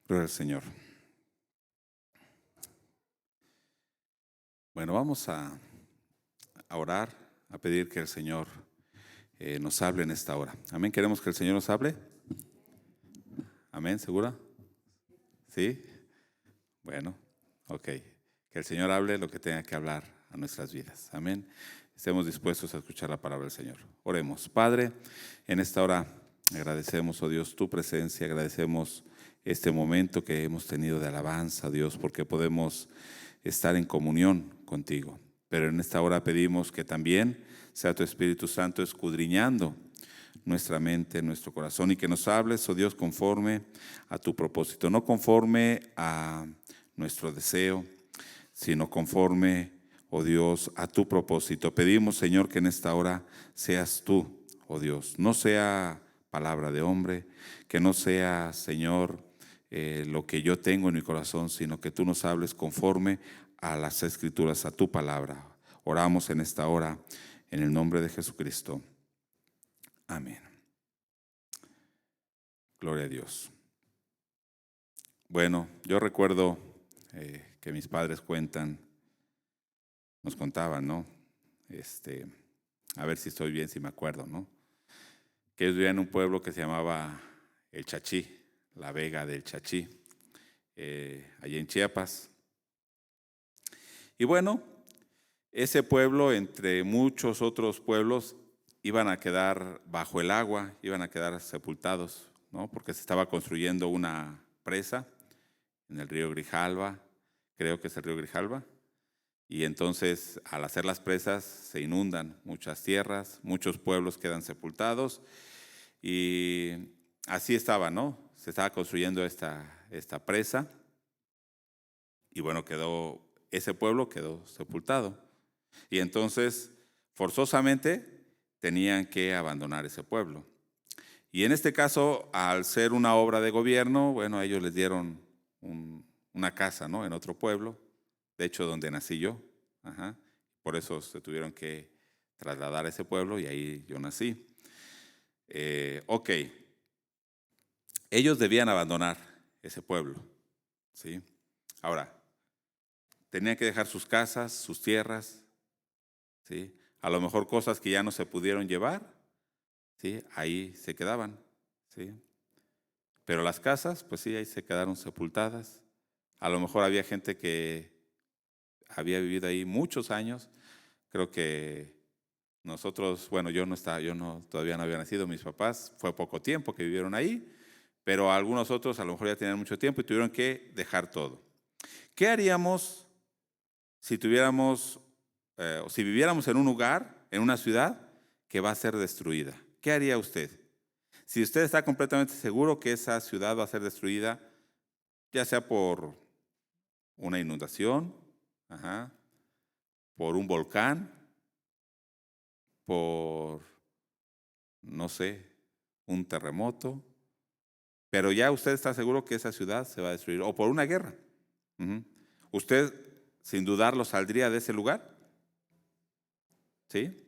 Gloria al Señor. Bueno, vamos a orar, a pedir que el Señor nos hable en esta hora. Amén. ¿Queremos que el Señor nos hable? Amén. ¿Segura? ¿Sí? Bueno, ok. Que el Señor hable lo que tenga que hablar a nuestras vidas. Amén. Estemos dispuestos a escuchar la palabra del Señor. Oremos. Padre, en esta hora agradecemos, oh Dios, tu presencia, agradecemos este momento que hemos tenido de alabanza, Dios, porque podemos estar en comunión contigo. Pero en esta hora pedimos que también sea tu Espíritu Santo escudriñando nuestra mente, nuestro corazón, y que nos hables, oh Dios, conforme a tu propósito, no conforme a nuestro deseo, sino conforme, oh Dios, a tu propósito. Pedimos, Señor, que en esta hora seas tú, oh Dios, no sea palabra de hombre, que no sea, Señor, lo que yo tengo en mi corazón, sino que tú nos hables conforme a las Escrituras, a tu palabra. Oramos en esta hora en el nombre de Jesucristo. Amén. Gloria a Dios. Bueno, yo recuerdo que mis padres nos contaban, ¿no? A ver si estoy bien, si me acuerdo, ¿no? Que ellos vivían en un pueblo que se llamaba El Chachí, la Vega del Chachí, allí en Chiapas. Y bueno, ese pueblo, entre muchos otros pueblos, iban a quedar bajo el agua, iban a quedar sepultados, ¿no? Porque se estaba construyendo una presa en el río Grijalva, creo que es el río Grijalva, y entonces al hacer las presas se inundan muchas tierras, muchos pueblos quedan sepultados, y así estaba, ¿no? Se estaba construyendo esta presa, y bueno, ese pueblo quedó sepultado. Y entonces, forzosamente, tenían que abandonar ese pueblo. Y en este caso, al ser una obra de gobierno, bueno, ellos les dieron una casa, ¿no? En otro pueblo, de hecho, donde nací yo. Ajá. Por eso se tuvieron que trasladar a ese pueblo y ahí yo nací. Ok, ellos debían abandonar ese pueblo, ¿sí? Ahora, tenían que dejar sus casas, sus tierras, ¿sí? A lo mejor cosas que ya no se pudieron llevar, ¿sí? Ahí se quedaban, ¿sí? Pero las casas, pues sí, ahí se quedaron sepultadas. A lo mejor había gente que había vivido ahí muchos años. Creo que nosotros, bueno, todavía no había nacido, mis papás, fue poco tiempo que vivieron ahí, pero algunos otros a lo mejor ya tenían mucho tiempo y tuvieron que dejar todo. ¿Qué haríamos si o si viviéramos en un lugar, en una ciudad que va a ser destruida? ¿Qué haría usted? Si usted está completamente seguro que esa ciudad va a ser destruida, ya sea por una inundación, ajá, por un volcán, por, no sé, un terremoto, pero ya usted está seguro que esa ciudad se va a destruir, o por una guerra. Ujú. ¿Usted, sin dudarlo, saldría de ese lugar? ¿Sí?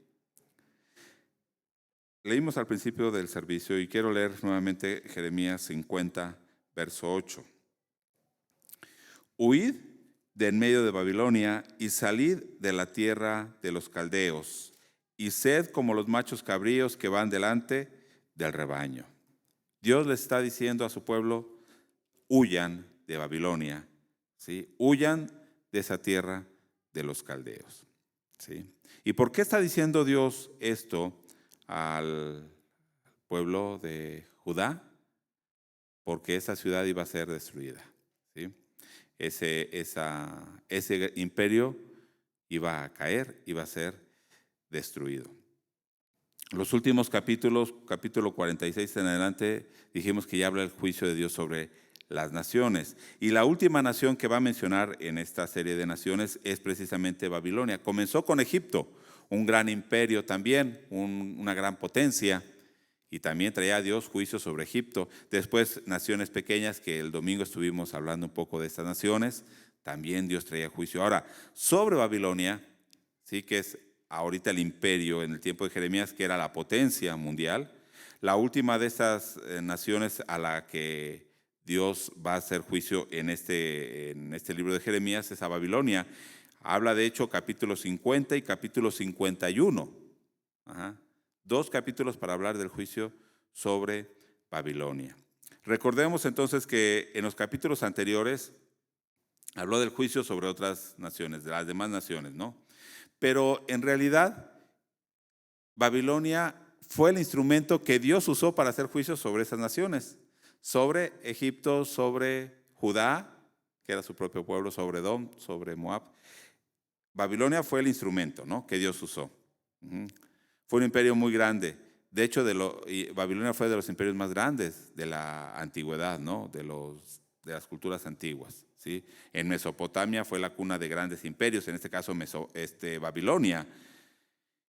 Leímos al principio del servicio y quiero leer nuevamente Jeremías 50, verso 8. Huid de en medio de Babilonia y salid de la tierra de los caldeos y sed como los machos cabríos que van delante del rebaño. Dios le está diciendo a su pueblo, huyan de Babilonia, ¿sí? Huyan de esa tierra de los caldeos, ¿sí? ¿Y por qué está diciendo Dios esto al pueblo de Judá? Porque esa ciudad iba a ser destruida, ¿sí? Ese imperio iba a caer, iba a ser destruido. Los últimos capítulos, capítulo 46 en adelante, dijimos que ya habla el juicio de Dios sobre las naciones. Y la última nación que va a mencionar en esta serie de naciones es precisamente Babilonia. Comenzó con Egipto, un gran imperio también, una gran potencia, y también traía a Dios juicio sobre Egipto. Después naciones pequeñas, que el domingo estuvimos hablando un poco de estas naciones, también Dios traía juicio. Ahora, sobre Babilonia, sí, que es ahorita el imperio en el tiempo de Jeremías, que era la potencia mundial, la última de estas naciones a la que Dios va a hacer juicio en este libro de Jeremías es a Babilonia. Habla de hecho capítulo 50 y capítulo 51. Ajá. 2 capítulos para hablar del juicio sobre Babilonia. Recordemos entonces que en los capítulos anteriores habló del juicio sobre otras naciones, de las demás naciones, ¿no? Pero en realidad Babilonia fue el instrumento que Dios usó para hacer juicio sobre esas naciones, sobre Egipto, sobre Judá, que era su propio pueblo, sobre Edom, sobre Moab. Babilonia fue el instrumento, ¿no?, que Dios usó. Fue un imperio muy grande. De hecho, Babilonia fue de los imperios más grandes de la antigüedad, ¿no?, de las culturas antiguas, ¿sí? En Mesopotamia fue la cuna de grandes imperios, en este caso Babilonia.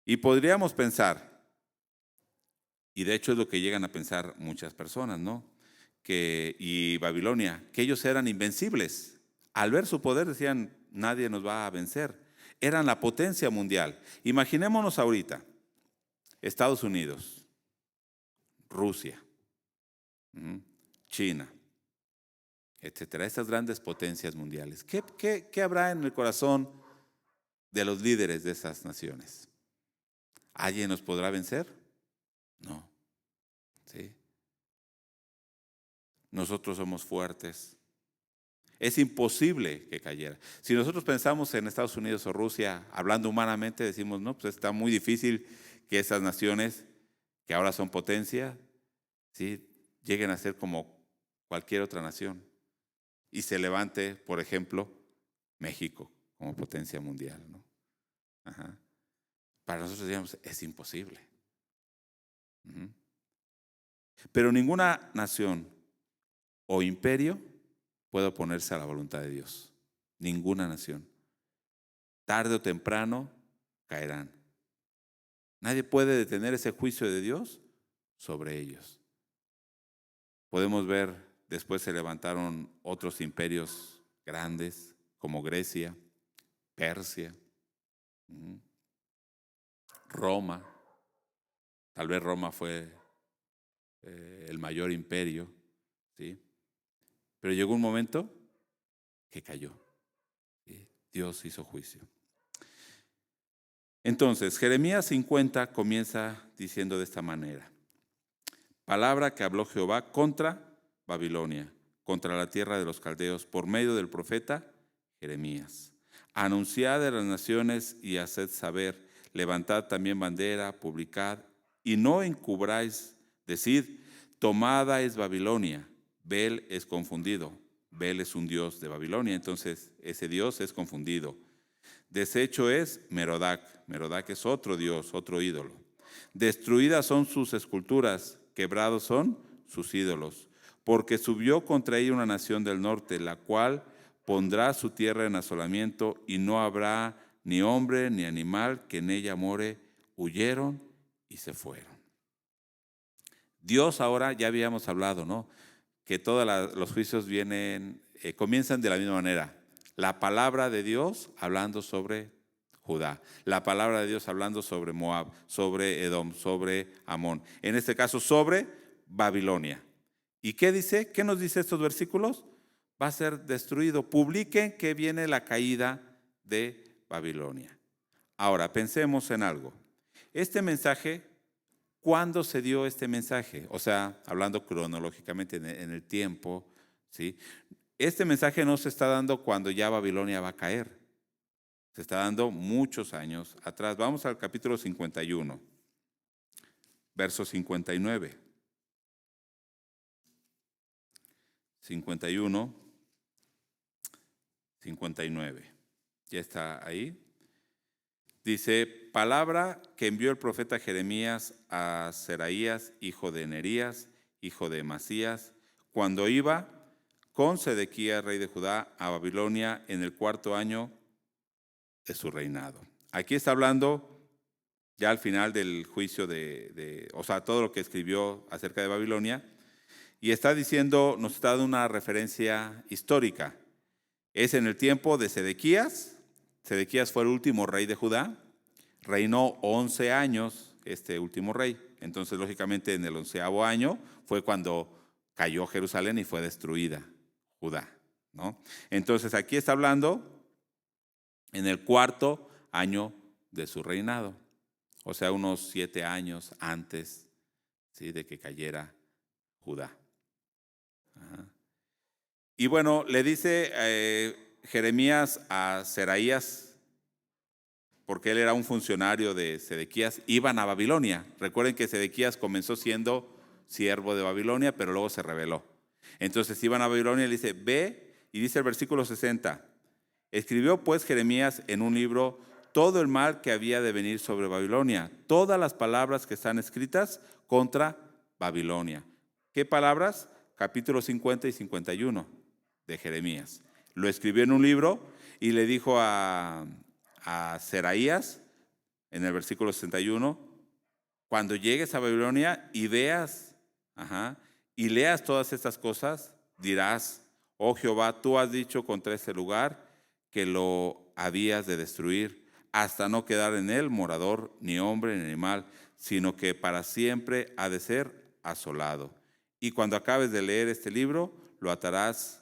Y podríamos pensar, y de hecho es lo que llegan a pensar muchas personas, ¿no?, y Babilonia, que ellos eran invencibles. Al ver su poder decían, nadie nos va a vencer. Eran la potencia mundial. Imaginémonos ahorita, Estados Unidos, Rusia, China, etcétera, estas grandes potencias mundiales. ¿Qué habrá en el corazón de los líderes de esas naciones? ¿Alguien nos podrá vencer? No. ¿Sí? Nosotros somos fuertes. Es imposible que cayera. Si nosotros pensamos en Estados Unidos o Rusia, hablando humanamente, decimos, no, pues está muy difícil que esas naciones, que ahora son potencia, ¿sí?, lleguen a ser como cualquier otra nación. Y se levante, por ejemplo, México como potencia mundial, ¿no? Ajá. Para nosotros, digamos, es imposible. Pero ninguna nación o imperio puede oponerse a la voluntad de Dios. Ninguna nación. Tarde o temprano caerán. Nadie puede detener ese juicio de Dios sobre ellos. Podemos ver, después se levantaron otros imperios grandes, como Grecia, Persia, Roma. Tal vez Roma fue el mayor imperio, ¿sí? Pero llegó un momento que cayó. ¿Sí? Dios hizo juicio. Entonces, Jeremías 50 comienza diciendo de esta manera: palabra que habló Jehová contra Babilonia, contra la tierra de los caldeos, por medio del profeta Jeremías. Anunciad a las naciones y haced saber, levantad también bandera, publicad, y no encubráis, decid, tomada es Babilonia, Bel es confundido. Bel es un dios de Babilonia, entonces ese dios es confundido. Deshecho es Merodac, Merodac es otro dios, otro ídolo. Destruidas son sus esculturas, quebrados son sus ídolos, porque subió contra ella una nación del norte, la cual pondrá su tierra en asolamiento, y no habrá ni hombre ni animal que en ella more. Huyeron y se fueron. Dios ahora, ya habíamos hablado, ¿no?, que todos los juicios comienzan de la misma manera. La palabra de Dios hablando sobre Judá, la palabra de Dios hablando sobre Moab, sobre Edom, sobre Amón, en este caso sobre Babilonia. ¿Y qué dice? ¿Qué nos dice estos versículos? Va a ser destruido. Publiquen que viene la caída de Babilonia. Ahora, pensemos en algo. Este mensaje, ¿cuándo se dio este mensaje? O sea, hablando cronológicamente en el tiempo, ¿sí? Este mensaje no se está dando cuando ya Babilonia va a caer. Se está dando muchos años atrás. Vamos al capítulo 51, verso 59. 51, 59. ¿Ya está ahí? Dice, palabra que envió el profeta Jeremías a Seraías, hijo de Nerías, hijo de Masías, cuando iba con Sedequías, rey de Judá, a Babilonia en el 4º año de su reinado. Aquí está hablando ya al final del juicio o sea, todo lo que escribió acerca de Babilonia, y está diciendo, nos está dando una referencia histórica. Es en el tiempo de Sedequías. Sedequías fue el último rey de Judá. Reinó 11 años este último rey. Entonces, lógicamente, en el 11º año fue cuando cayó Jerusalén y fue destruida Judá, ¿no? Entonces aquí está hablando en el 4º año de su reinado, o sea, unos 7 años antes, ¿sí?, de que cayera Judá. Ajá. Y bueno, le dice Jeremías a Seraías, porque él era un funcionario de Sedequías, iban a Babilonia. Recuerden que Sedequías comenzó siendo siervo de Babilonia, pero luego se rebeló. Entonces iban a Babilonia y le dice, ve, y dice el versículo 60, escribió pues Jeremías en un libro todo el mal que había de venir sobre Babilonia, todas las palabras que están escritas contra Babilonia. ¿Qué palabras? Capítulos 50 y 51 de Jeremías. Lo escribió en un libro y le dijo a Seraías, en el versículo 61, cuando llegues a Babilonia y veas, y leas todas estas cosas, dirás, oh Jehová, tú has dicho contra este lugar que lo habías de destruir, hasta no quedar en él morador, ni hombre, ni animal, sino que para siempre ha de ser asolado. Y cuando acabes de leer este libro, le atarás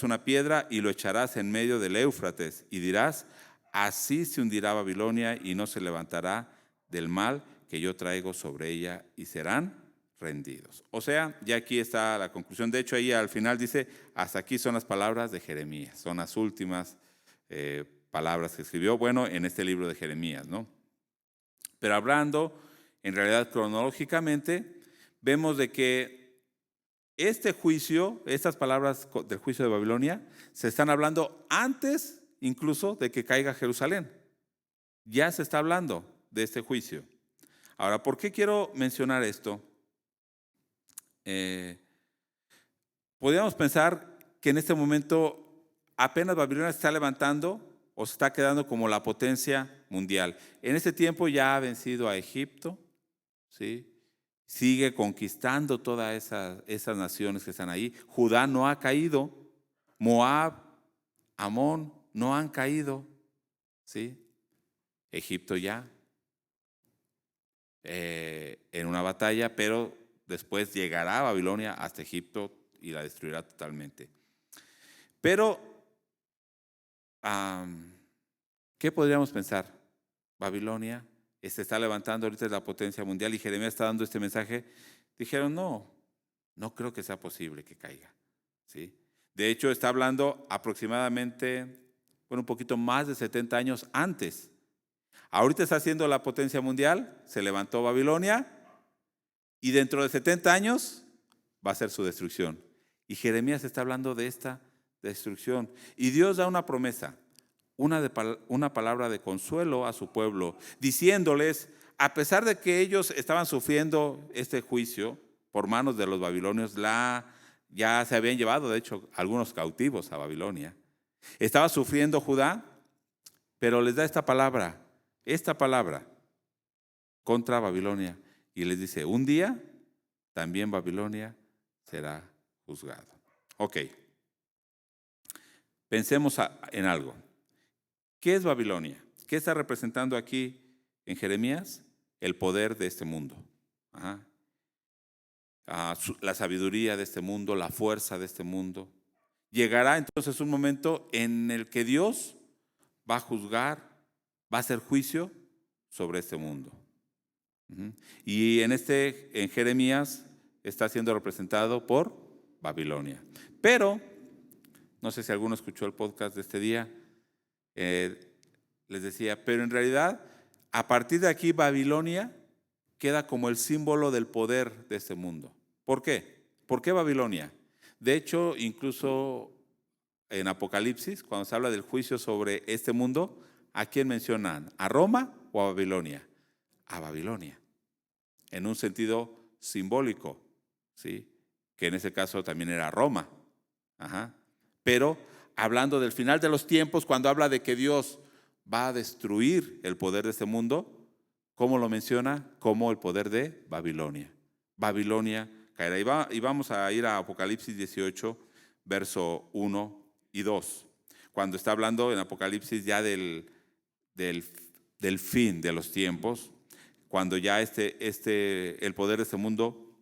una piedra y lo echarás en medio del Éufrates, y dirás, así se hundirá Babilonia y no se levantará del mal que yo traigo sobre ella, y serán rendidos. O sea, ya aquí está la conclusión. De hecho, ahí al final dice, hasta aquí son las palabras de Jeremías. Son las últimas palabras que escribió, bueno, en este libro de Jeremías, ¿no? Pero hablando, en realidad, cronológicamente, vemos de que este juicio, estas palabras del juicio de Babilonia, se están hablando antes incluso de que caiga Jerusalén. Ya se está hablando de este juicio. Ahora, ¿por qué quiero mencionar esto? Podríamos pensar que en este momento apenas Babilonia se está levantando o se está quedando como la potencia mundial. En este tiempo ya ha vencido a Egipto, ¿sí? Sigue conquistando todas esas naciones que están ahí. Judá no ha caído, Moab, Amón no han caído, ¿sí? Egipto ya en una batalla, pero después llegará a Babilonia hasta Egipto y la destruirá totalmente. Pero, ¿qué podríamos pensar? Babilonia se está levantando, ahorita es la potencia mundial, y Jeremías está dando este mensaje. Dijeron, no creo que sea posible que caiga, ¿sí? De hecho, está hablando aproximadamente, un poquito más de 70 años antes. Ahorita está haciendo la potencia mundial, se levantó Babilonia, y dentro de 70 años va a ser su destrucción. Y Jeremías está hablando de esta destrucción. Y Dios da una promesa, una palabra de consuelo a su pueblo, diciéndoles, a pesar de que ellos estaban sufriendo este juicio por manos de los babilonios, ya se habían llevado, de hecho, algunos cautivos a Babilonia. Estaba sufriendo Judá, pero les da esta palabra contra Babilonia. Y les dice, un día también Babilonia será juzgado. Ok, pensemos en algo. ¿Qué es Babilonia? ¿Qué está representando aquí en Jeremías? El poder de este mundo. La sabiduría de este mundo, la fuerza de este mundo. Llegará entonces un momento en el que Dios va a juzgar, va a hacer juicio sobre este mundo. Y en Jeremías está siendo representado por Babilonia. Pero, no sé si alguno escuchó el podcast de este día, les decía, pero en realidad, a partir de aquí Babilonia queda como el símbolo del poder de este mundo. ¿Por qué? ¿Por qué Babilonia? De hecho, incluso en Apocalipsis, cuando se habla del juicio sobre este mundo, ¿a quién mencionan? ¿A Roma o a Babilonia? A Babilonia, en un sentido simbólico, ¿sí? Que en ese caso también era Roma. Pero hablando del final de los tiempos, cuando habla de que Dios va a destruir el poder de este mundo, ¿cómo lo menciona? Como el poder de Babilonia. Babilonia caerá. Y vamos a ir a Apocalipsis 18, verso 1 y 2. Cuando está hablando en Apocalipsis ya del fin de los tiempos, cuando ya el poder de este mundo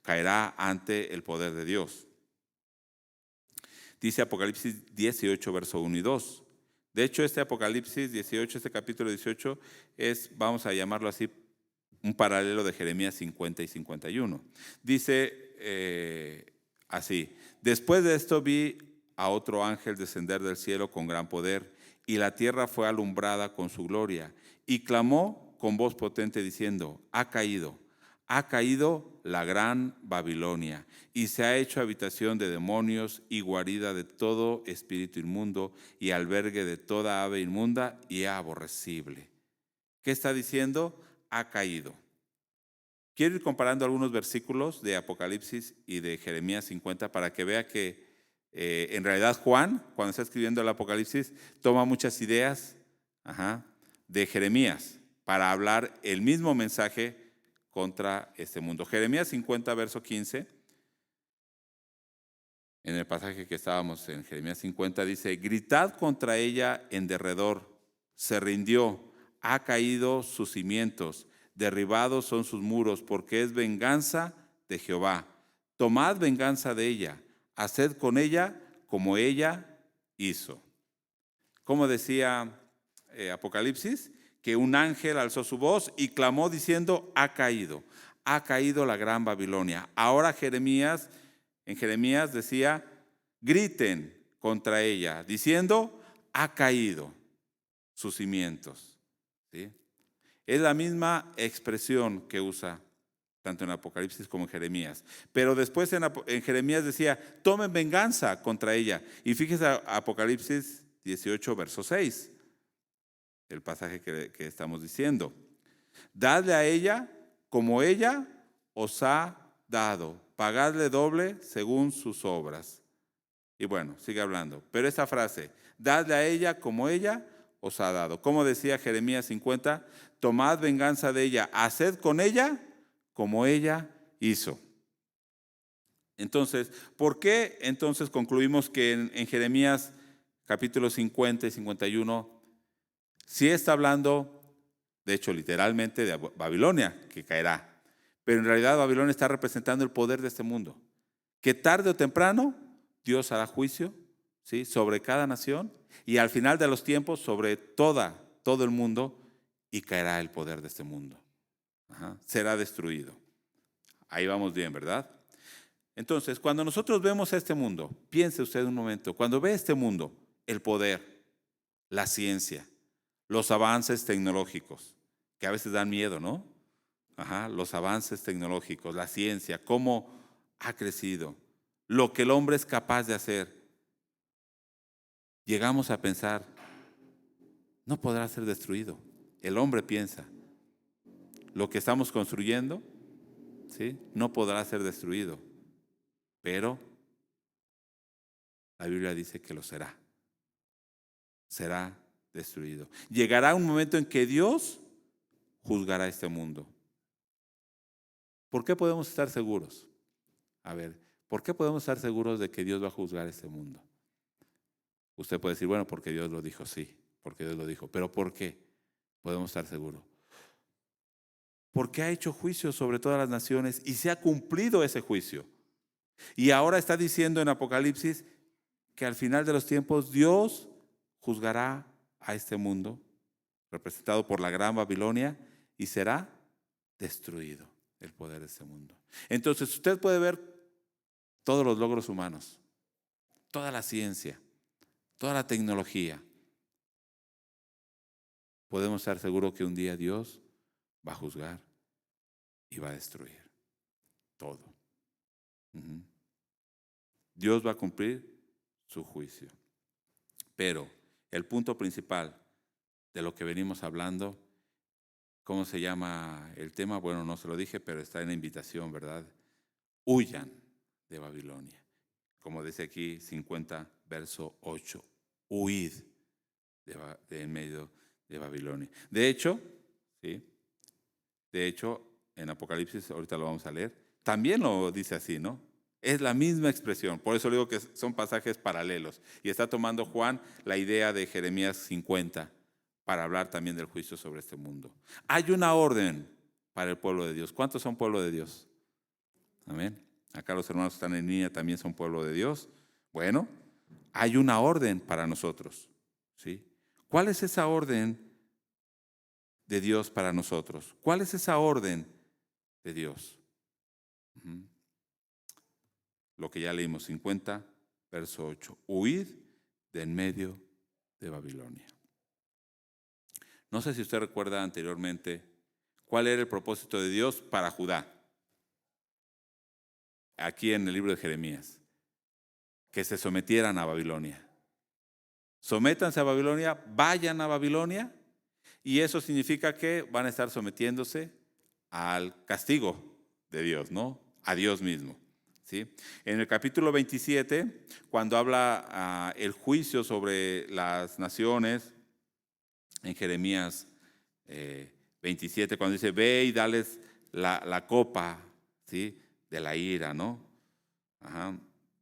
caerá ante el poder de Dios. Dice Apocalipsis 18, verso 1 y 2. De hecho, este Apocalipsis 18, este capítulo 18, vamos a llamarlo así, un paralelo de Jeremías 50 y 51. Dice así: después de esto vi a otro ángel descender del cielo con gran poder, y la tierra fue alumbrada con su gloria, y clamó con voz potente diciendo: ha caído la gran Babilonia, y se ha hecho habitación de demonios y guarida de todo espíritu inmundo y albergue de toda ave inmunda y aborrecible. ¿Qué está diciendo? Ha caído. Quiero ir comparando algunos versículos de Apocalipsis y de Jeremías 50 para que vea que en realidad Juan, cuando está escribiendo el Apocalipsis, toma muchas ideas de Jeremías para hablar el mismo mensaje contra este mundo. Jeremías 50, verso 15, en el pasaje que estábamos en Jeremías 50, dice: gritad contra ella en derredor, se rindió, ha caído sus cimientos, derribados son sus muros, porque es venganza de Jehová. Tomad venganza de ella, haced con ella como ella hizo. Como decía Apocalipsis, que un ángel alzó su voz y clamó diciendo: ha caído la gran Babilonia. Ahora en Jeremías decía: griten contra ella, diciendo: ha caído sus cimientos. ¿Sí? Es la misma expresión que usa tanto en Apocalipsis como en Jeremías. Pero después en Jeremías decía: tomen venganza contra ella. Y fíjese Apocalipsis 18, verso 6, el pasaje que estamos diciendo: dadle a ella como ella os ha dado, pagadle doble según sus obras. Y bueno, sigue hablando. Pero esta frase: dadle a ella como ella os ha dado. Como decía Jeremías 50, tomad venganza de ella, haced con ella como ella hizo. Entonces, ¿por qué entonces concluimos que en Jeremías capítulo 50 y 51 sí está hablando, de hecho literalmente, de Babilonia, que caerá? Pero en realidad Babilonia está representando el poder de este mundo, que tarde o temprano Dios hará juicio, ¿sí?, sobre cada nación, y al final de los tiempos sobre todo el mundo, y caerá el poder de este mundo. Será destruido. Ahí vamos bien, ¿verdad? Entonces, cuando nosotros vemos este mundo, piense usted un momento, cuando ve este mundo, el poder, la ciencia, los avances tecnológicos, que a veces dan miedo, ¿no? Los avances tecnológicos, la ciencia, cómo ha crecido, lo que el hombre es capaz de hacer. Llegamos a pensar: no podrá ser destruido. El hombre piensa: lo que estamos construyendo, ¿sí?, no podrá ser destruido. Pero la Biblia dice que lo será. Será destruido. Llegará un momento en que Dios juzgará este mundo. ¿Por qué podemos estar seguros? A ver, ¿por qué podemos estar seguros de que Dios va a juzgar este mundo? Usted puede decir: bueno, porque Dios lo dijo. Sí, porque Dios lo dijo. ¿Pero por qué podemos estar seguros? Porque ha hecho juicio sobre todas las naciones y se ha cumplido ese juicio. Y ahora está diciendo en Apocalipsis que al final de los tiempos Dios juzgará a este mundo, representado por la gran Babilonia, y será destruido el poder de este mundo. Entonces usted puede ver todos los logros humanos, toda la ciencia, toda la tecnología. Podemos estar seguros que un día Dios va a juzgar y va a destruir todo. Dios va a cumplir su juicio. Pero el punto principal de lo que venimos hablando, ¿cómo se llama el tema? Bueno, no se lo dije, pero está en la invitación, ¿verdad? Huyan de Babilonia. Como dice aquí 50, verso 8. Huid de en medio de Babilonia. De hecho, ¿sí?, en Apocalipsis, ahorita lo vamos a leer, también lo dice así, ¿no? Es la misma expresión. Por eso digo que son pasajes paralelos. Y está tomando Juan la idea de Jeremías 50 para hablar también del juicio sobre este mundo. Hay una orden para el pueblo de Dios. ¿Cuántos son pueblo de Dios? Amén. Acá los hermanos que están en línea también son pueblo de Dios. Bueno, hay una orden para nosotros, ¿sí? ¿Cuál es esa orden de Dios para nosotros? ¿Cuál es esa orden de Dios? Ujú. Lo que ya leímos, 50, verso 8. Huid de en medio de Babilonia. No sé si usted recuerda anteriormente cuál era el propósito de Dios para Judá, aquí en el libro de Jeremías, que se sometieran a Babilonia. Sométanse a Babilonia, vayan a Babilonia, y eso significa que van a estar sometiéndose al castigo de Dios, ¿no? A Dios mismo, ¿sí? En el capítulo 27, cuando habla el juicio sobre las naciones, en Jeremías 27, cuando dice, ve y dales la copa, ¿sí? De la ira, ¿no? Ajá.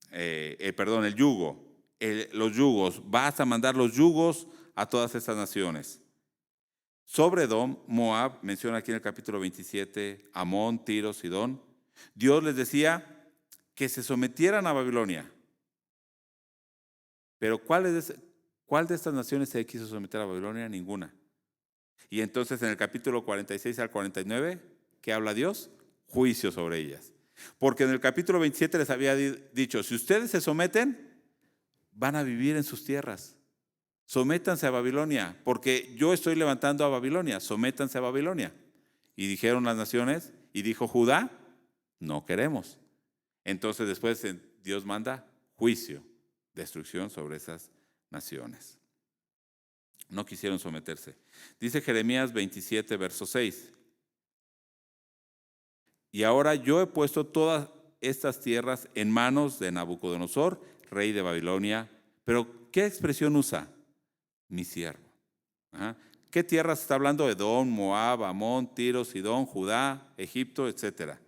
Perdón, el yugo, los yugos, vas a mandar los yugos a todas estas naciones. Sobre Edom, Moab, menciona aquí en el capítulo 27, Amón, Tiro, Sidón. Dios les decía que se sometieran a Babilonia. Pero ¿cuál de estas naciones se quiso someter a Babilonia? Ninguna. Y entonces en el capítulo 46 al 49, ¿qué habla Dios? Juicio sobre ellas. Porque en el capítulo 27 les había dicho, si ustedes se someten, van a vivir en sus tierras. Sométanse a Babilonia, porque yo estoy levantando a Babilonia, sométanse a Babilonia. Y dijeron las naciones, y dijo Judá, no queremos. Entonces después Dios manda juicio, destrucción sobre esas naciones. No quisieron someterse. Dice Jeremías 27, verso 6. Y ahora yo he puesto todas estas tierras en manos de Nabucodonosor, rey de Babilonia. Pero, ¿qué expresión usa? Mi siervo. Ajá. ¿Qué tierras está hablando? Edom, Moab, Amón, Tiro, Sidón, Judá, Egipto, etcétera.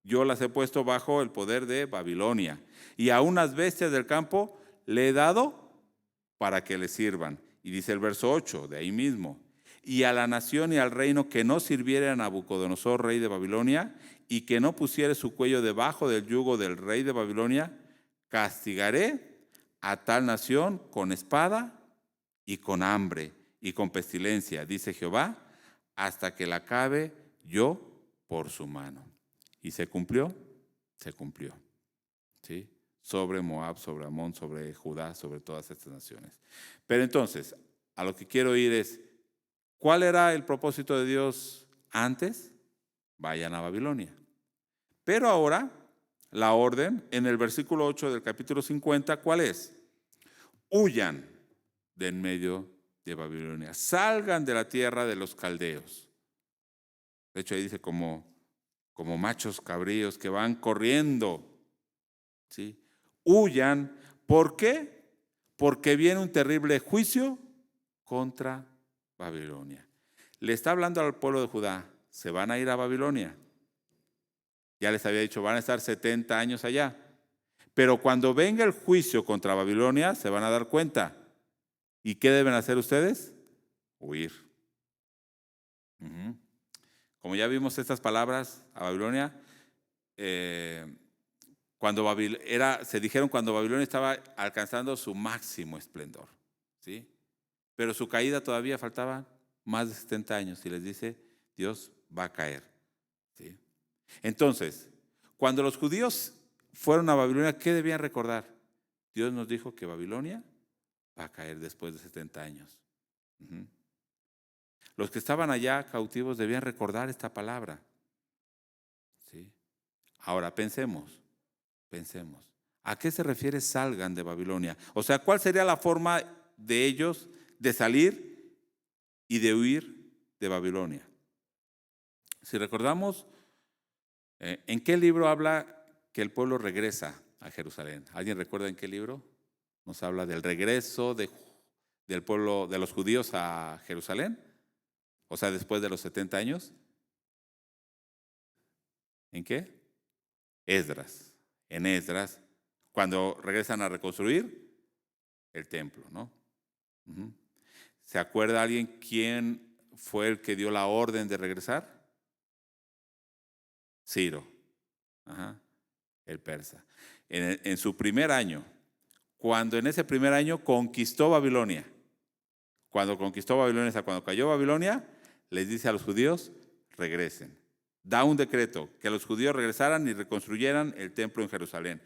Yo las he puesto bajo el poder de Babilonia. Y a unas bestias del campo le he dado para que le sirvan. Y dice el verso 8, de ahí mismo. Y a la nación y al reino que no sirviera a Nabucodonosor, rey de Babilonia, y que no pusiere su cuello debajo del yugo del rey de Babilonia, castigaré a tal nación con espada y con hambre y con pestilencia, dice Jehová, hasta que la acabe yo por su mano. ¿Y se cumplió? Se cumplió. ¿Sí? Sobre Moab, sobre Amón, sobre Judá, sobre todas estas naciones. Pero entonces, a lo que quiero ir es, ¿cuál era el propósito de Dios antes? Vayan a Babilonia. Pero ahora, la orden en el versículo 8 del capítulo 50, ¿cuál es? Huyan de en medio de Babilonia, salgan de la tierra de los caldeos. De hecho, ahí dice como machos cabríos que van corriendo, ¿sí? Huyan. ¿Por qué? Porque viene un terrible juicio contra Babilonia. Le está hablando al pueblo de Judá, se van a ir a Babilonia. Ya les había dicho, van a estar 70 años allá. Pero cuando venga el juicio contra Babilonia, se van a dar cuenta. ¿Y qué deben hacer ustedes? Huir. Como ya vimos estas palabras a Babilonia, se dijeron cuando Babilonia estaba alcanzando su máximo esplendor, ¿sí? Pero su caída todavía faltaba más de 70 años y les dice, Dios va a caer, ¿sí? Entonces, cuando los judíos fueron a Babilonia, ¿qué debían recordar? Dios nos dijo que Babilonia va a caer después de 70 años. Los que estaban allá cautivos debían recordar esta palabra, ¿sí? Ahora pensemos. ¿A qué se refiere salgan de Babilonia? O sea, ¿cuál sería la forma de ellos de salir y de huir de Babilonia? Si recordamos, ¿en qué libro habla que el pueblo regresa a Jerusalén? ¿Alguien recuerda en qué libro? Nos habla del regreso del pueblo, de los judíos a Jerusalén. O sea, después de los 70 años. ¿En qué? Esdras. En Esdras, cuando regresan a reconstruir el templo, ¿no? ¿Se acuerda alguien quién fue el que dio la orden de regresar? Ciro. Ajá, el persa. En su primer año, cuando en ese primer año conquistó Babilonia. Cuando conquistó Babilonia, hasta cuando cayó Babilonia, les dice a los judíos, regresen. Da un decreto que los judíos regresaran y reconstruyeran el templo en Jerusalén.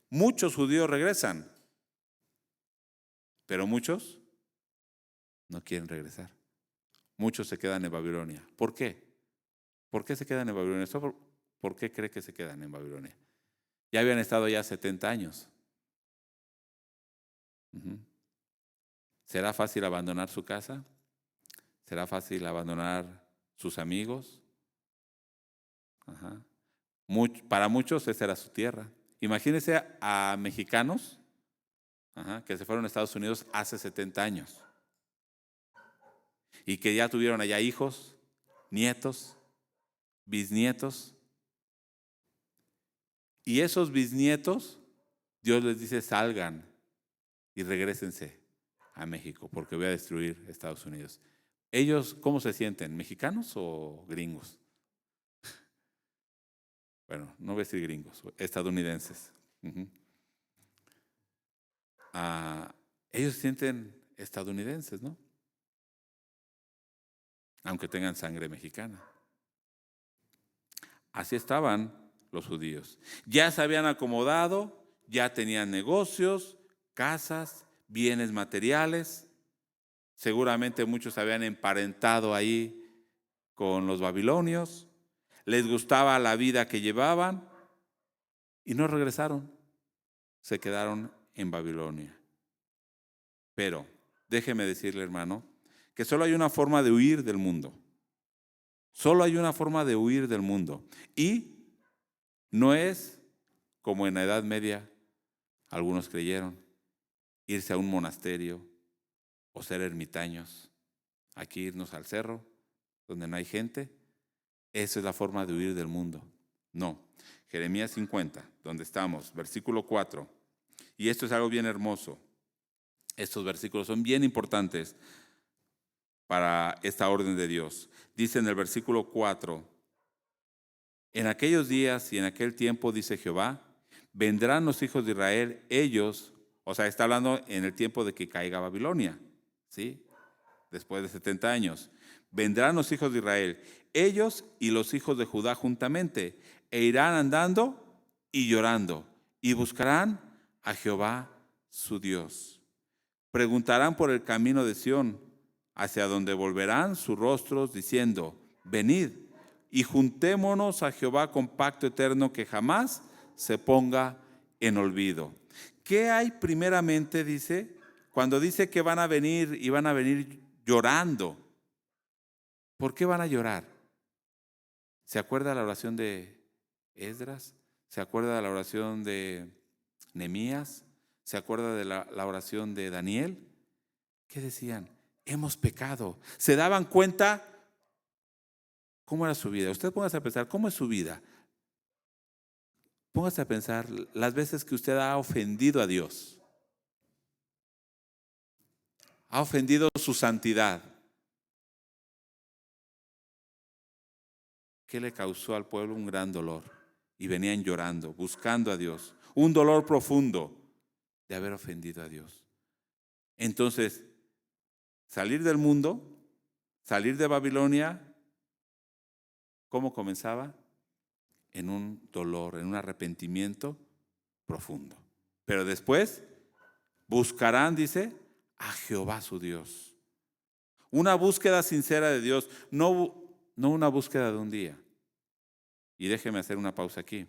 Muchos judíos regresan, pero muchos no quieren regresar. Muchos se quedan en Babilonia. ¿Por qué? ¿Por qué se quedan en Babilonia? ¿Por qué cree que se quedan en Babilonia? Ya habían estado ya 70 años. ¿Será fácil abandonar su casa? ¿Será fácil abandonar sus amigos? Ajá. Para muchos esa era su tierra. Imagínense a mexicanos que se fueron a Estados Unidos hace 70 años y que ya tuvieron allá hijos, nietos, bisnietos. Y esos bisnietos, Dios les dice, salgan y regrésense a México porque voy a destruir Estados Unidos. ¿Ellos cómo se sienten? ¿Mexicanos o gringos? Bueno, no voy a decir gringos, estadounidenses. Ellos se sienten estadounidenses, ¿no? Aunque tengan sangre mexicana. Así estaban los judíos. Ya se habían acomodado, ya tenían negocios, casas, bienes materiales. Seguramente muchos se habían emparentado ahí con los babilonios. Les gustaba la vida que llevaban y no regresaron. Se quedaron en Babilonia. Pero déjeme decirle, hermano, que solo hay una forma de huir del mundo. Solo hay una forma de huir del mundo. Y no es como en la Edad Media algunos creyeron, irse a un monasterio o ser ermitaños. Aquí irnos al cerro donde no hay gente. Esa es la forma de huir del mundo. No. Jeremías 50, donde estamos, versículo 4. Y esto es algo bien hermoso. Estos versículos son bien importantes para esta orden de Dios. Dice en el versículo 4, en aquellos días y en aquel tiempo, dice Jehová, vendrán los hijos de Israel, ellos, o sea, está hablando en el tiempo de que caiga Babilonia, ¿sí? Después de 70 años. Vendrán los hijos de Israel, ellos y los hijos de Judá juntamente, e irán andando y llorando, y buscarán a Jehová su Dios. Preguntarán por el camino de Sión, hacia donde volverán sus rostros, diciendo, venid y juntémonos a Jehová con pacto eterno que jamás se ponga en olvido. ¿Qué hay primeramente, dice? Cuando dice que van a venir y van a venir llorando. ¿Por qué van a llorar? ¿Se acuerda la oración de Esdras? ¿Se acuerda de la oración de Nehemías? ¿Se acuerda de la oración de Daniel? ¿Qué decían? Hemos pecado. ¿Se daban cuenta cómo era su vida? Usted póngase a pensar, ¿cómo es su vida? Póngase a pensar las veces que usted ha ofendido a Dios. Ha ofendido su santidad. ¿Qué le causó al pueblo? Un gran dolor. Y venían llorando, buscando a Dios. Un dolor profundo de haber ofendido a Dios. Entonces, salir del mundo, salir de Babilonia, ¿cómo comenzaba? En un dolor, en un arrepentimiento profundo. Pero después buscarán, dice, a Jehová su Dios. Una búsqueda sincera de Dios, no una búsqueda de un día. Y déjeme hacer una pausa aquí.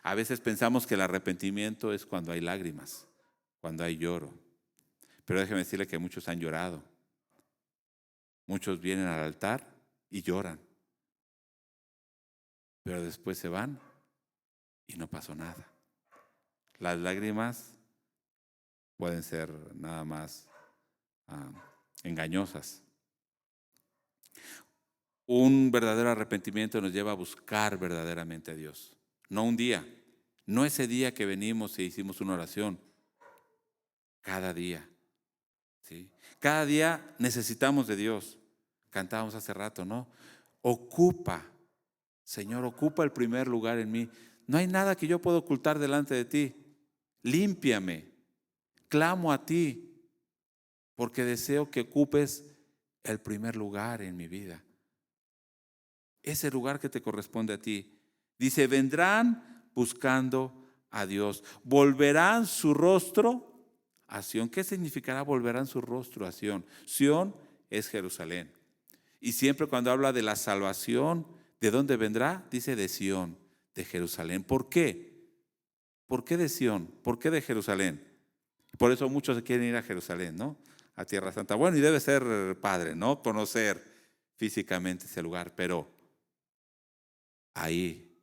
A veces pensamos que el arrepentimiento es cuando hay lágrimas, cuando hay lloro. Pero déjeme decirle que muchos han llorado. Muchos vienen al altar y lloran. Pero después se van y no pasó nada. Las lágrimas pueden ser nada más engañosas. Un verdadero arrepentimiento nos lleva a buscar verdaderamente a Dios. No un día, no ese día que venimos e hicimos una oración. Cada día, ¿sí? Cada día necesitamos de Dios. Cantábamos hace rato, ¿no? Señor, ocupa el primer lugar en mí. no hay nada que yo pueda ocultar delante de ti. Límpiame, clamo a ti, porque deseo que ocupes el primer lugar en mi vida. Ese lugar que te corresponde a ti. Dice, vendrán buscando a Dios. Volverán su rostro a Sión. ¿Qué significará volverán su rostro a Sión? Sión es Jerusalén. Y siempre cuando habla de la salvación, ¿de dónde vendrá? Dice de Sión, de Jerusalén. ¿Por qué? ¿Por qué de Sión? ¿Por qué de Jerusalén? Por eso muchos quieren ir a Jerusalén, ¿no? A Tierra Santa. Bueno, y debe ser padre, ¿no? Conocer físicamente ese lugar, pero ahí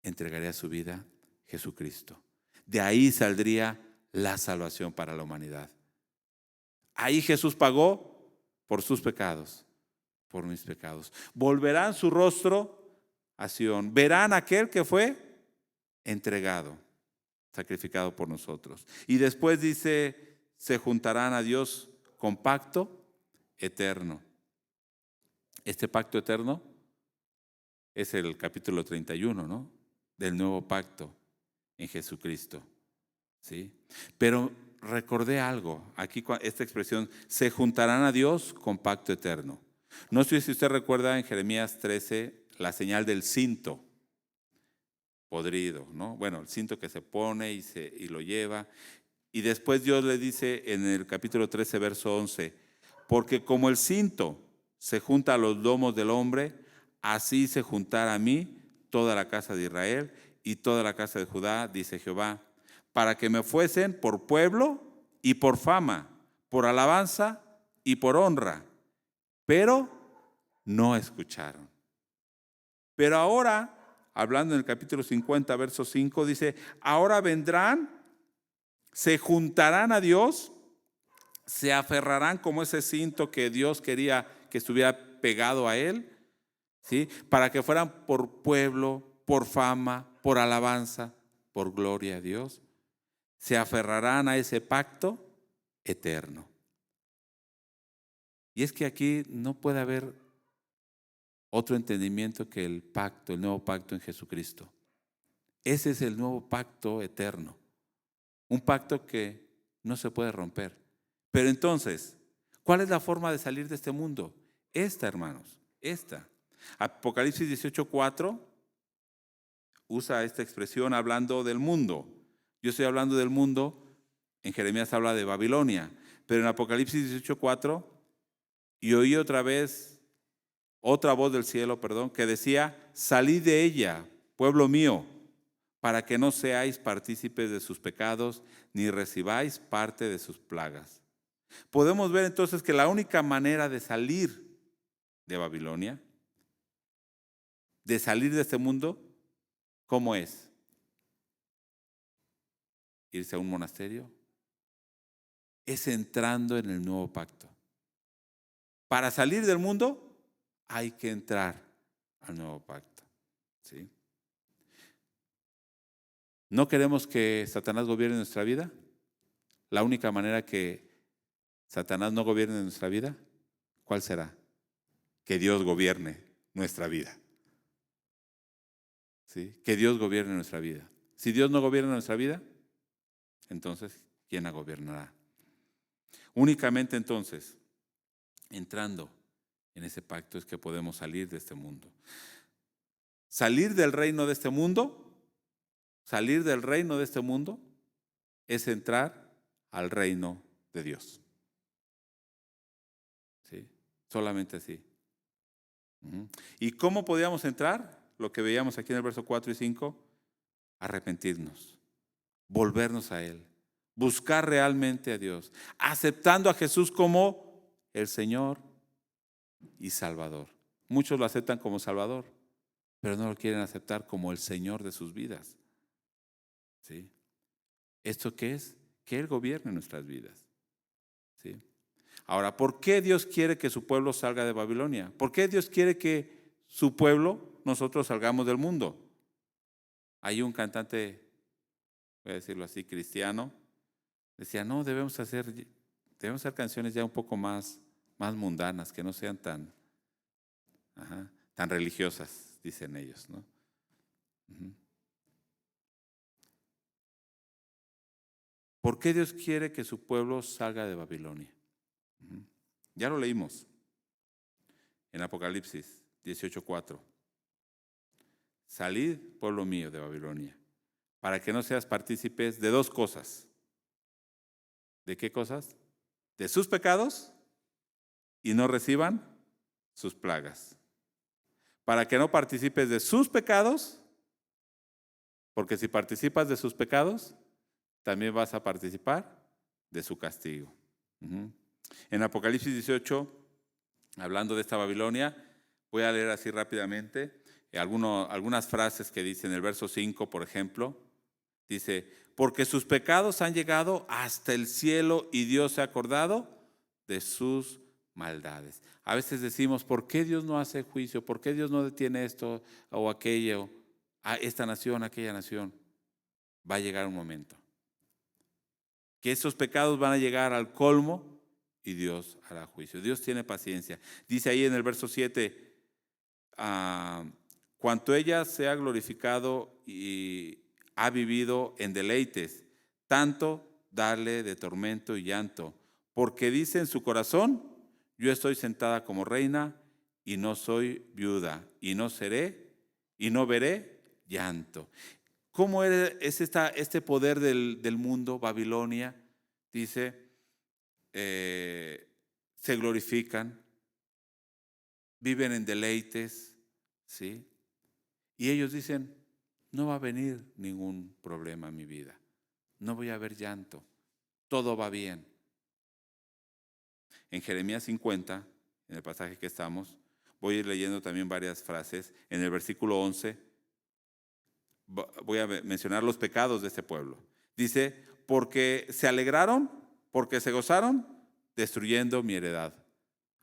entregaría su vida Jesucristo. De ahí saldría la salvación para la humanidad. Ahí Jesús pagó por sus pecados, por mis pecados. Volverán su rostro a Sión. Verán aquel que fue entregado, sacrificado por nosotros. Y después dice, se juntarán a Dios con pacto eterno. Este pacto eterno es el capítulo 31, ¿no? Del nuevo pacto en Jesucristo. ¿Sí? Pero recordé algo, aquí esta expresión, se juntarán a Dios con pacto eterno. No sé si usted recuerda en Jeremías 13 la señal del cinto podrido, ¿no? Bueno, el cinto que se pone y lo lleva. Y después Dios le dice en el capítulo 13, verso 11, porque como el cinto se junta a los lomos del hombre, así se juntará a mí toda la casa de Israel y toda la casa de Judá, dice Jehová, para que me fuesen por pueblo y por fama, por alabanza y por honra. Pero no escucharon. Pero ahora, hablando en el capítulo 50, verso 5, dice, ahora vendrán, se juntarán a Dios, se aferrarán como ese cinto que Dios quería que estuviera pegado a él, ¿sí? Para que fueran por pueblo, por fama, por alabanza, por gloria a Dios. Se aferrarán a ese pacto eterno. Y es que aquí no puede haber otro entendimiento que el pacto, el nuevo pacto en Jesucristo. Ese es el nuevo pacto eterno. Un pacto que no se puede romper. Pero entonces, ¿cuál es la forma de salir de este mundo? Esta, hermanos, esta. Apocalipsis 18:4 usa esta expresión hablando del mundo. Yo estoy hablando del mundo, en Jeremías habla de Babilonia, pero en Apocalipsis 18:4, y oí otra vez, otra voz del cielo, que decía, salid de ella, pueblo mío, para que no seáis partícipes de sus pecados, ni recibáis parte de sus plagas. Podemos ver entonces que la única manera de salir de Babilonia, de salir de este mundo, ¿cómo es? ¿Irse a un monasterio? Es entrando en el nuevo pacto. Para salir del mundo hay que entrar al nuevo pacto. ¿Sí? ¿No queremos que Satanás gobierne nuestra vida? La única manera que Satanás no gobierne nuestra vida, ¿cuál será? Que Dios gobierne nuestra vida. ¿Sí? Que Dios gobierne nuestra vida. Si Dios no gobierna nuestra vida, entonces, ¿quién la gobernará? Únicamente entonces, entrando en ese pacto es que podemos salir de este mundo. Salir del reino de este mundo, salir del reino de este mundo es entrar al reino de Dios. ¿Sí? Solamente así. ¿Y cómo podíamos entrar? Lo que veíamos aquí en el verso 4 y 5, arrepentirnos, volvernos a Él, buscar realmente a Dios, aceptando a Jesús como el Señor y Salvador. Muchos lo aceptan como Salvador, pero no lo quieren aceptar como el Señor de sus vidas. ¿Sí? ¿Esto qué es? Que Él gobierne nuestras vidas. ¿Sí? Ahora, ¿por qué Dios quiere que su pueblo salga de Babilonia? ¿Por qué Dios quiere que su pueblo, nosotros salgamos del mundo? Hay un cantante, voy a decirlo así, cristiano, decía, no, debemos hacer canciones ya un poco más mundanas, que no sean tan religiosas, dicen ellos, ¿no? ¿Por qué Dios quiere que su pueblo salga de Babilonia? Ya lo leímos en Apocalipsis 18:4. Salid, pueblo mío, de Babilonia, para que no seas partícipes de dos cosas. ¿De qué cosas? De sus pecados y no reciban sus plagas. Para que no participes de sus pecados, porque si participas de sus pecados, también vas a participar de su castigo. En Apocalipsis 18, hablando de esta Babilonia, voy a leer así rápidamente algunas frases que dice en el verso 5, por ejemplo. Dice, porque sus pecados han llegado hasta el cielo y Dios se ha acordado de sus maldades. A veces decimos, ¿por qué Dios no hace juicio? ¿Por qué Dios no detiene esto o aquello? A esta nación, aquella nación. Va a llegar un momento que esos pecados van a llegar al colmo y Dios hará juicio. Dios tiene paciencia. Dice ahí en el verso 7, cuanto ella se ha glorificado y ha vivido en deleites, tanto darle de tormento y llanto, porque dice en su corazón, yo estoy sentada como reina y no soy viuda y no seré y no veré llanto. ¿Cómo es este poder del mundo, Babilonia? Dice, se glorifican, viven en deleites, ¿sí? Y ellos dicen, no va a venir ningún problema en mi vida, no voy a ver llanto, todo va bien. En Jeremías 50, en el pasaje que estamos, voy a ir leyendo también varias frases. En el versículo 11, voy a mencionar los pecados de este pueblo. Dice, porque se alegraron, porque se gozaron, destruyendo mi heredad.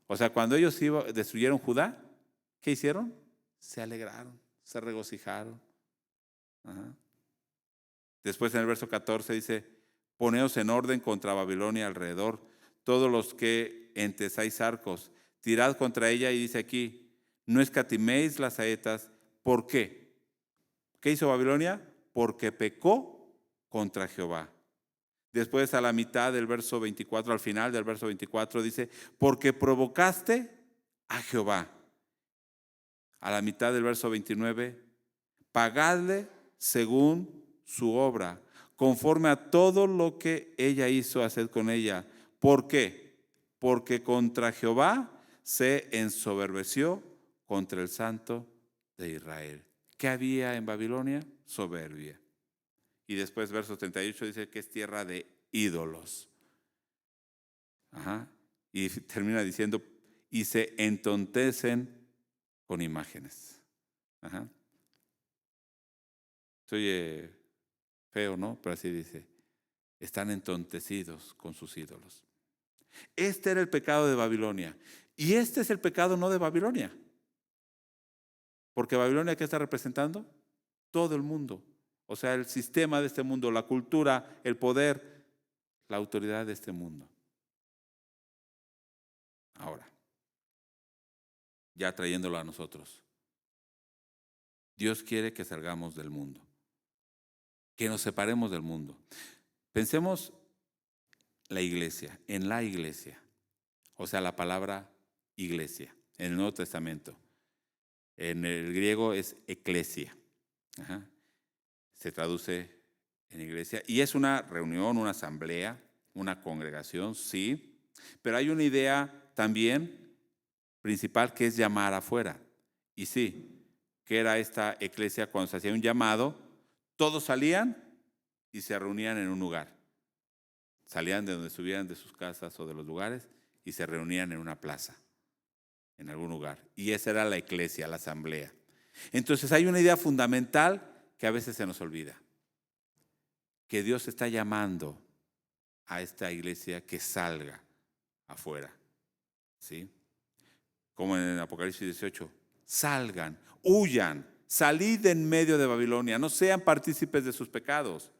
O sea, cuando ellos destruyeron Judá, ¿qué hicieron? Se alegraron, se regocijaron. Después en el verso 14 dice, poneos en orden contra Babilonia alrededor, todos los que entesáis arcos, tirad contra ella, y dice aquí, no escatiméis las saetas. ¿Por qué? ¿Qué hizo Babilonia? Porque pecó contra Jehová. Después a la mitad del verso 24, al final del verso 24 dice, porque provocaste a Jehová. A la mitad del verso 29, pagadle según su obra, conforme a todo lo que ella hizo, hacer con ella. ¿Por qué? Porque contra Jehová se ensoberbeció contra el Santo de Israel. ¿Qué había en Babilonia? Soberbia. Y después, verso 38, dice que es tierra de ídolos. Y termina diciendo, y se entontecen con imágenes. Se oye feo, ¿no? Pero así dice, están entontecidos con sus ídolos. Este era el pecado de Babilonia. Y este es el pecado no de Babilonia. Porque Babilonia, ¿qué está representando? Todo el mundo. O sea, el sistema de este mundo, la cultura, el poder, la autoridad de este mundo. Ahora, ya trayéndolo a nosotros. Dios quiere que salgamos del mundo, que nos separemos del mundo. Pensemos la iglesia, en la iglesia, o sea, la palabra iglesia, en el Nuevo Testamento. En el griego es eclesia. Se traduce en iglesia. Y es una reunión, una asamblea, una congregación, sí. Pero hay una idea también principal que es llamar afuera. Y sí, que era esta eclesia cuando se hacía un llamado, todos salían y se reunían en un lugar. Salían de donde estuvieran, de sus casas o de los lugares, y se reunían en una plaza, en algún lugar. Y esa era la eclesia, la asamblea. Entonces hay una idea fundamental que a veces se nos olvida. Que Dios está llamando a esta iglesia que salga afuera. ¿Sí? Como en el Apocalipsis 18. Salgan, huyan, salid en medio de Babilonia, no sean partícipes de sus pecados.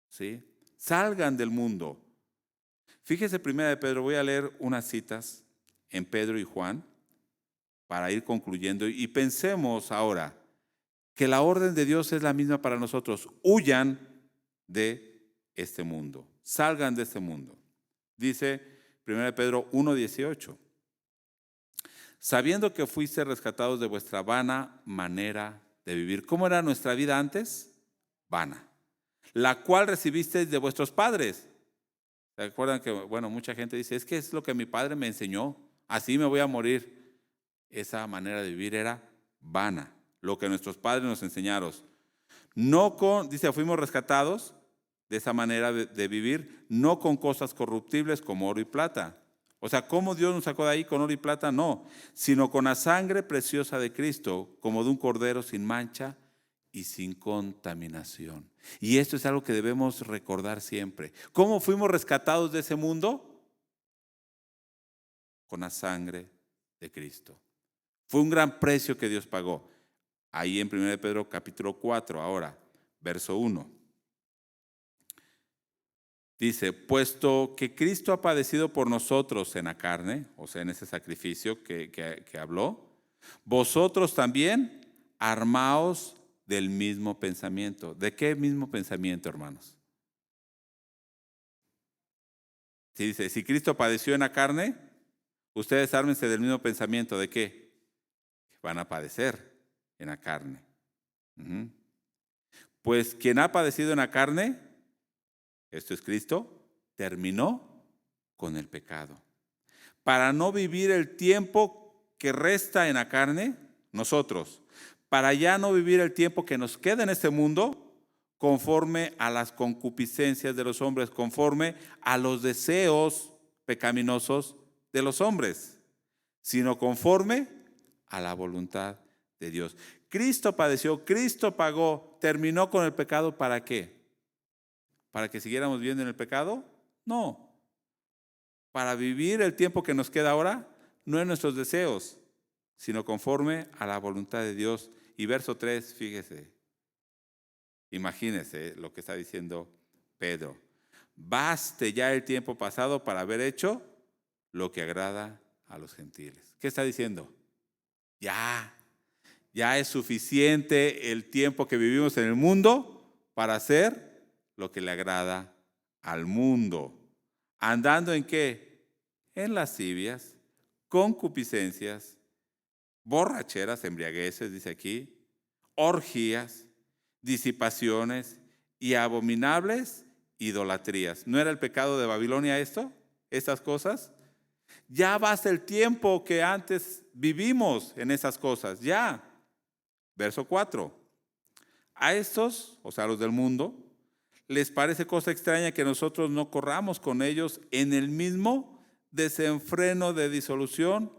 ¿Sí? Salgan del mundo. Fíjese primera de Pedro, voy a leer unas citas en Pedro y Juan para ir concluyendo y pensemos ahora que la orden de Dios es la misma para nosotros. Huyan de este mundo. salgan de este mundo. Dice 1 Pedro 1:18. Sabiendo que fuiste rescatados de vuestra vana manera de vivir. ¿Cómo era nuestra vida antes? Vana. La cual recibisteis de vuestros padres. ¿Se acuerdan que, mucha gente dice, es que es lo que mi padre me enseñó, así me voy a morir? Esa manera de vivir era vana, lo que nuestros padres nos enseñaron. Dice, fuimos rescatados de esa manera de vivir, no con cosas corruptibles como oro y plata. O sea, ¿cómo Dios nos sacó de ahí con oro y plata? No, sino con la sangre preciosa de Cristo, como de un cordero sin mancha y sin contaminación. Y esto es algo que debemos recordar siempre. ¿Cómo fuimos rescatados de ese mundo? Con la sangre de Cristo. Fue un gran precio que Dios pagó. Ahí en 1 Pedro capítulo 4, ahora, verso 1. Dice, puesto que Cristo ha padecido por nosotros en la carne, o sea, en ese sacrificio que habló, vosotros también armaos del mismo pensamiento. ¿De qué mismo pensamiento, hermanos? Dice, si Cristo padeció en la carne, ustedes ármense del mismo pensamiento. ¿De qué? Van a padecer en la carne. Pues quien ha padecido en la carne, esto es Cristo, terminó con el pecado. Para no vivir el tiempo que resta en la carne, nosotros, para ya no vivir el tiempo que nos queda en este mundo, conforme a las concupiscencias de los hombres, conforme a los deseos pecaminosos de los hombres, sino conforme a la voluntad de Dios. Cristo padeció, Cristo pagó, terminó con el pecado, ¿para qué? ¿Para que siguiéramos viviendo en el pecado? No. Para vivir el tiempo que nos queda ahora, no en nuestros deseos, sino conforme a la voluntad de Dios. Y verso 3, fíjese, imagínese lo que está diciendo Pedro. Baste ya el tiempo pasado para haber hecho lo que agrada a los gentiles. ¿Qué está diciendo? Ya es suficiente el tiempo que vivimos en el mundo para hacer lo que le agrada al mundo. ¿Andando en qué? En lascivias, concupiscencias, borracheras, embriagueces, dice aquí, orgías, disipaciones y abominables idolatrías. ¿No era el pecado de Babilonia esto? ¿Estas cosas? Ya basta el tiempo que antes vivimos en esas cosas, ya. Verso 4. A estos, o sea, a los del mundo, les parece cosa extraña que nosotros no corramos con ellos en el mismo desenfreno de disolución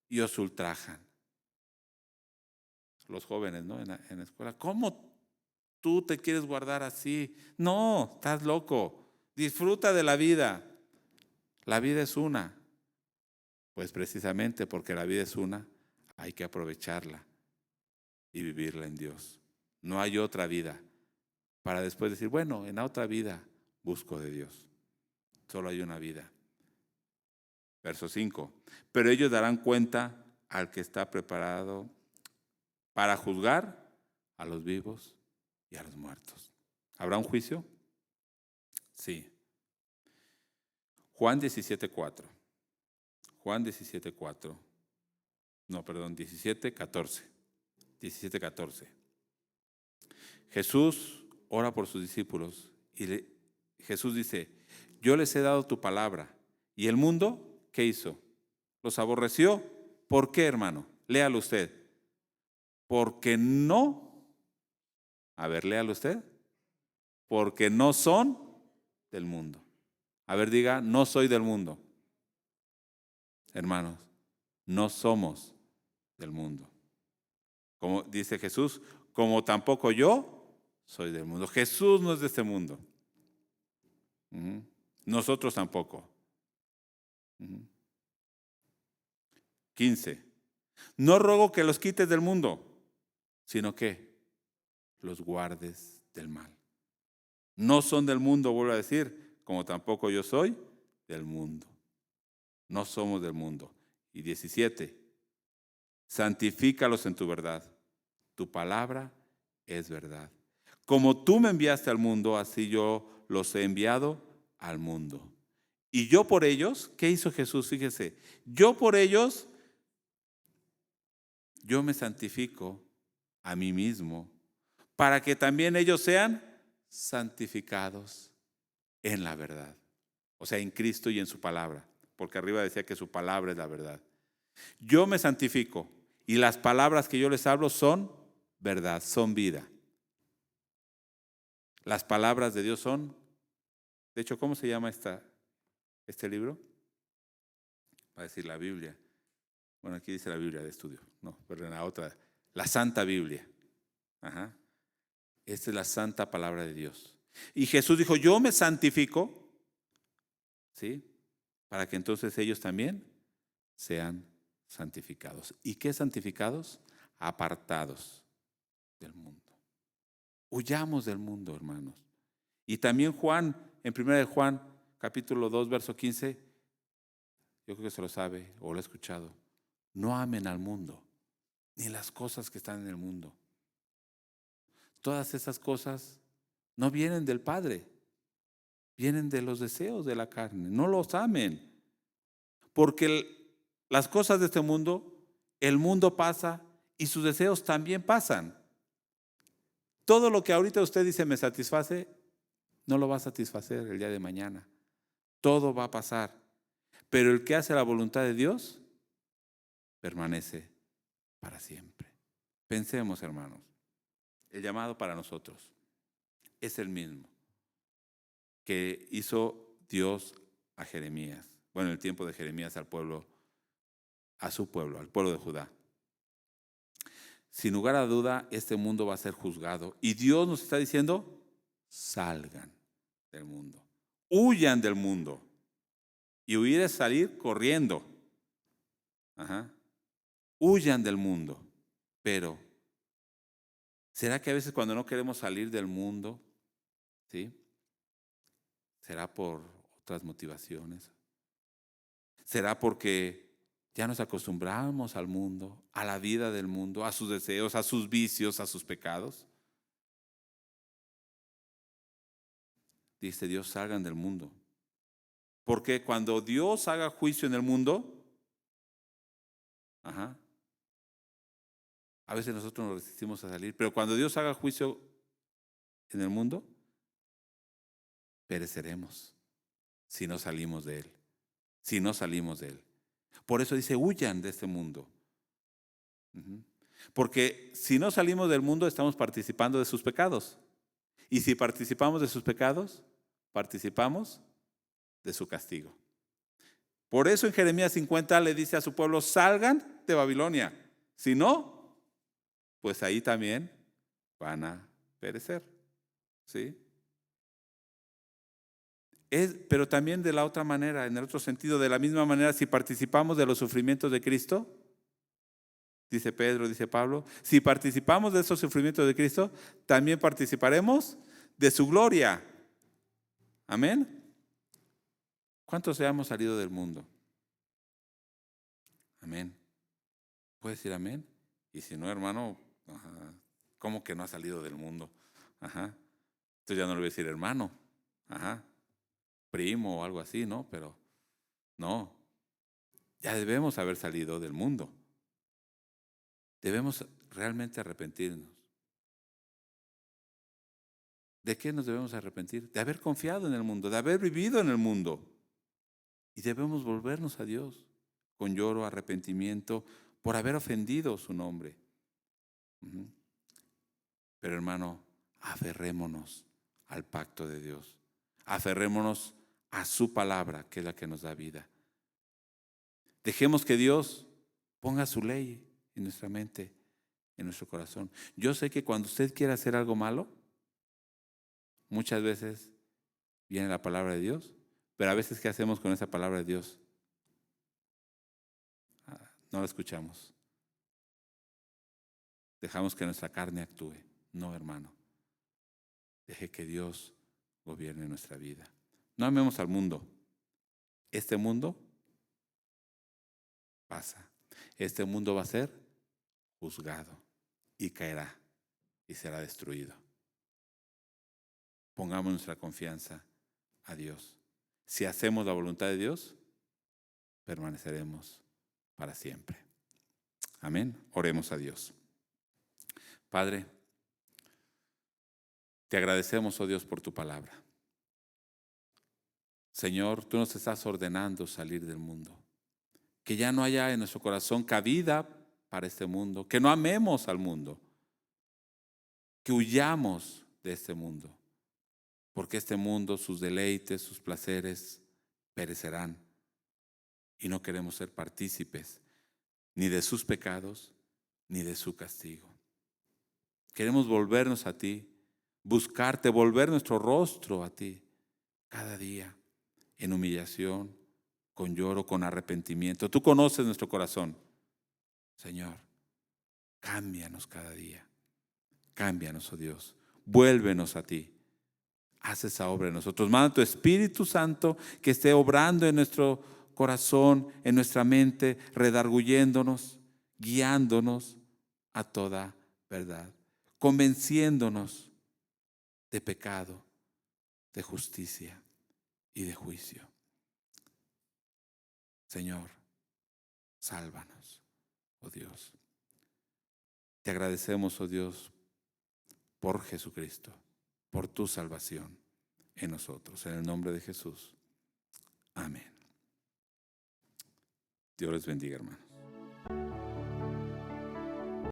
y os ultrajan. Los jóvenes, ¿no? En la escuela, ¿cómo tú te quieres guardar así? No, estás loco. Disfruta de la vida. La vida es una. Pues precisamente porque la vida es una, hay que aprovecharla y vivirla en Dios. No hay otra vida para después decir, bueno, en la otra vida busco de Dios. Solo hay una vida. Verso 5. Pero ellos darán cuenta al que está preparado para juzgar a los vivos y a los muertos. ¿Habrá un juicio? Sí. Juan 17:4. Juan 17:4. No, perdón, 17:14. 17:14. Jesús ora por sus discípulos y Jesús dice, yo les he dado tu palabra. ¿Y el mundo qué hizo? Los aborreció. ¿Por qué, hermano? Léalo usted. Porque no, a ver, léalo usted. Porque no son del mundo. A ver, diga, no soy del mundo. Hermanos, no somos del mundo. Como dice Jesús, como tampoco yo soy del mundo. Jesús no es de este mundo. Nosotros tampoco. 15. No ruego que los quites del mundo, sino que los guardes del mal. No son del mundo, vuelvo a decir, como tampoco yo soy del mundo. No somos del mundo. Y 17. Santifícalos en tu verdad. Tu palabra es verdad. Como tú me enviaste al mundo, así yo los he enviado al mundo. Y yo por ellos, ¿qué hizo Jesús? Fíjese, yo por ellos, yo me santifico a mí mismo, para que también ellos sean santificados en la verdad. O sea, en Cristo y en su palabra, porque arriba decía que su palabra es la verdad. Yo me santifico y las palabras que yo les hablo son verdad, son vida. Las palabras de Dios son, de hecho, ¿cómo se llama este libro? Va a decir la Biblia. Bueno, aquí dice la Biblia de estudio. No, pero en la otra, la Santa Biblia. Ajá. Esta es la santa palabra de Dios. Y Jesús dijo, yo me santifico, ¿sí? Para que entonces ellos también sean santificados. ¿Y qué santificados? Apartados del mundo. Huyamos del mundo, hermanos. Y también Juan, en 1 Juan, capítulo 2, verso 15, yo creo que se lo sabe o lo ha escuchado. No amen al mundo, ni las cosas que están en el mundo. Todas esas cosas no vienen del Padre, vienen de los deseos de la carne. No los amen, porque las cosas de este mundo, el mundo pasa y sus deseos también pasan. Todo lo que ahorita usted dice me satisface, no lo va a satisfacer el día de mañana. Todo va a pasar. Pero el que hace la voluntad de Dios permanece para siempre. Pensemos, hermanos, el llamado para nosotros es el mismo que hizo Dios a Jeremías. Bueno, en el tiempo de Jeremías al pueblo, a su pueblo, al pueblo de Judá. Sin lugar a duda, este mundo va a ser juzgado. Y Dios nos está diciendo, salgan del mundo, huyan del mundo. Y huir es salir corriendo. Ajá. Huyan del mundo. Pero, ¿será que a veces cuando no queremos salir del mundo, ¿sí? ¿Será por otras motivaciones? ¿Será porque ya nos acostumbramos al mundo, a la vida del mundo, a sus deseos, a sus vicios, a sus pecados? Dice Dios, salgan del mundo. Porque cuando Dios haga juicio en el mundo, ajá, a veces nosotros nos resistimos a salir, pero cuando Dios haga juicio en el mundo, pereceremos si no salimos de él, si no salimos de él. Por eso dice, huyan de este mundo. Porque si no salimos del mundo, estamos participando de sus pecados. Y si participamos de sus pecados, participamos de su castigo. Por eso en Jeremías 50 le dice a su pueblo, salgan de Babilonia. Si no, pues ahí también van a perecer. ¿Sí? Pero también de la otra manera, en el otro sentido, de la misma manera, si participamos de los sufrimientos de Cristo, dice Pedro, dice Pablo, si participamos de esos sufrimientos de Cristo, también participaremos de su gloria. Amén. ¿Cuántos ya hemos salido del mundo? Amén. ¿Puedes decir amén? Y si no, hermano, ajá, ¿cómo que no ha salido del mundo? Ajá. Entonces ya no le voy a decir hermano, ajá, primo o algo así, ¿no? Pero no, ya debemos haber salido del mundo. Debemos realmente arrepentirnos. ¿De qué nos debemos arrepentir? De haber confiado en el mundo, de haber vivido en el mundo. Y debemos volvernos a Dios con lloro, arrepentimiento, por haber ofendido su nombre. Pero hermano, aferrémonos al pacto de Dios. Aferrémonos a su palabra, que es la que nos da vida. Dejemos que Dios ponga su ley en nuestra mente, en nuestro corazón. Yo sé que cuando usted quiere hacer algo malo, muchas veces viene la palabra de Dios, pero a veces, ¿qué hacemos con esa palabra de Dios? No la escuchamos. Dejamos que nuestra carne actúe. No, hermano. Deje que Dios gobierne nuestra vida. No amemos al mundo. Este mundo pasa. Este mundo va a ser juzgado y caerá y será destruido. Pongamos nuestra confianza a Dios. Si hacemos la voluntad de Dios, permaneceremos para siempre. Amén. Oremos a Dios. Padre, te agradecemos, oh Dios, por tu palabra. Señor, tú nos estás ordenando salir del mundo. Que ya no haya en nuestro corazón cabida para este mundo. Que no amemos al mundo. Que huyamos de este mundo. Porque este mundo, sus deleites, sus placeres, perecerán. Y no queremos ser partícipes ni de sus pecados, ni de su castigo. Queremos volvernos a ti, buscarte, volver nuestro rostro a ti cada día, en humillación, con lloro, con arrepentimiento. Tú conoces nuestro corazón. Señor, cámbianos cada día. Cámbianos, oh Dios. Vuélvenos a ti. Haz esa obra en nosotros. Manda tu Espíritu Santo que esté obrando en nuestro corazón, en nuestra mente, redarguyéndonos, guiándonos a toda verdad, convenciéndonos de pecado, de justicia y de juicio. Señor, sálvanos, oh Dios. Te agradecemos, oh Dios, por Jesucristo, por tu salvación en nosotros. En el nombre de Jesús. Amén. Dios les bendiga, hermanos.